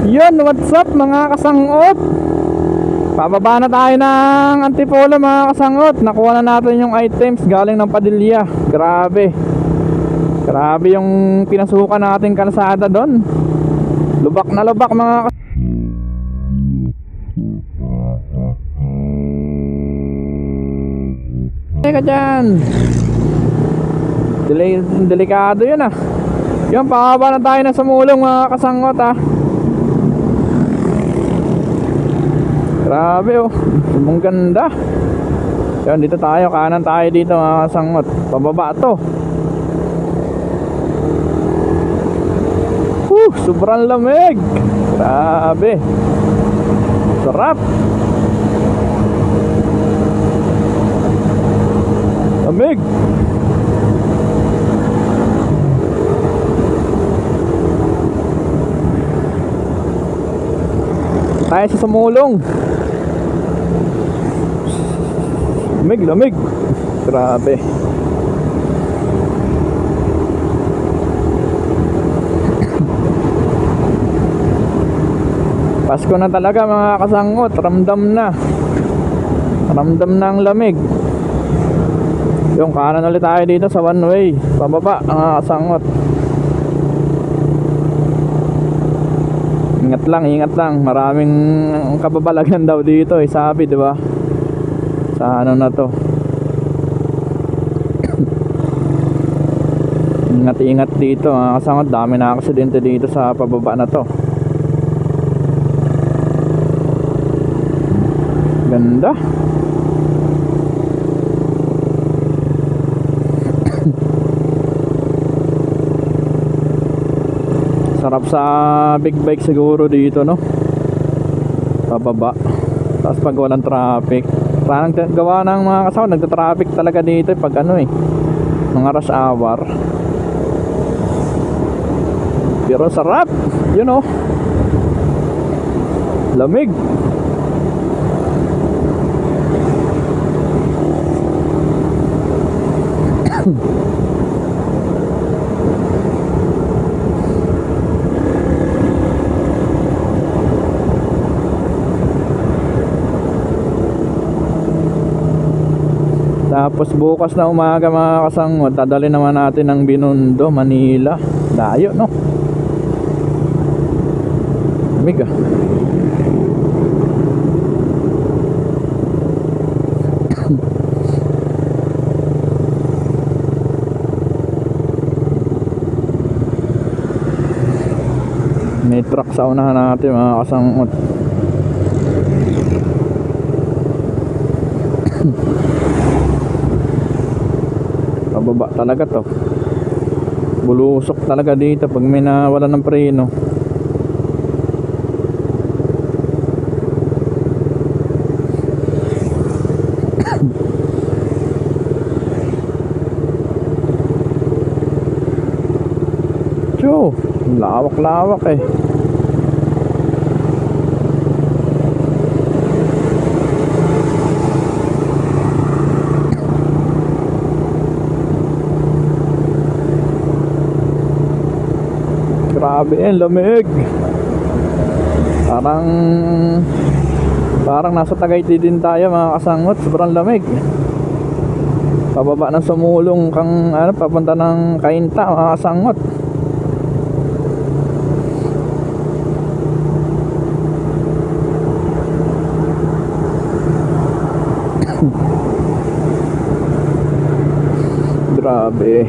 Yun, what's up mga kasangot? Pababa na tayo ng Antipolo mga kasangot. Nakuha na natin yung items galing ng Padilla. Grabe. Grabe yung pinasukan natin kalsada doon. Lubak na lubak mga kasangot. Teka dyan. Delikado yun ah. Yun, pababa na tayo na sumulong mga kasangot ah. Grabe oh, sumong ganda. Yan, dito tayo, kanan tayo dito mga kasangot. Pababa to. Sobrang lamig. Grabe. Sarap. Lamig. Tayo sa sumulong. Lamig, lamig. Grabe. Pasko na talaga mga kasangot. Ramdam na. Ramdam na ang lamig. Yung kanan ulit tayo dito sa one way. Pababa mga kasangot. Ingat lang, ingat lang. Maraming kababalagan daw dito eh, sabi, di ba? Sa ano na to. Ingat-ingat dito, mga kasangot. Dami na aksidente dito sa pababa na to. Ganda. Sarap sa big bike siguro dito, no? Pababa. Tapos pag walang traffic. Parang gawa ng mga kasama, nagta-traffic talaga dito pag ano eh, mga rush hour. Pero sarap, you know. Lamig. Tapos bukas na umaga mga kasangot, dadali naman natin ng Binondo, Manila. Layo, no? Lamig ah. May truck sa unahan natin mga kasangot. Pababa talaga to. Bulusok talaga dito pag may nawala ng preno. Tiyo, lawak-lawak eh. Grabe eh, lamig. Parang nasa Tagaytay din tayo mga kasangot. Sobrang lamig. Pababa ng sumulong kang ano, papunta ng Cainta mga kasangot. Grabe.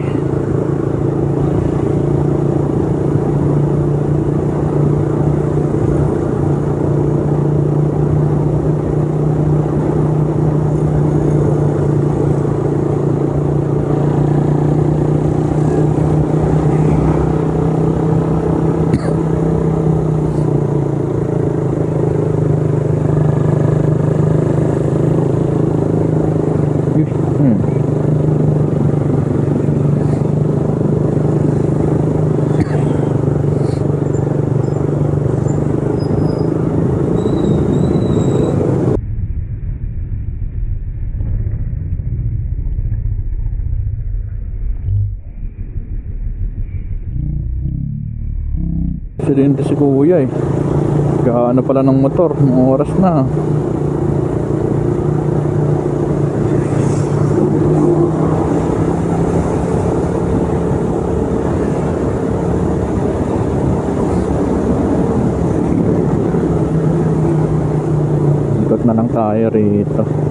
Aksidente si kuya eh. Gaano pala ng motor, ng oras na. Ikot na lang tayo rito.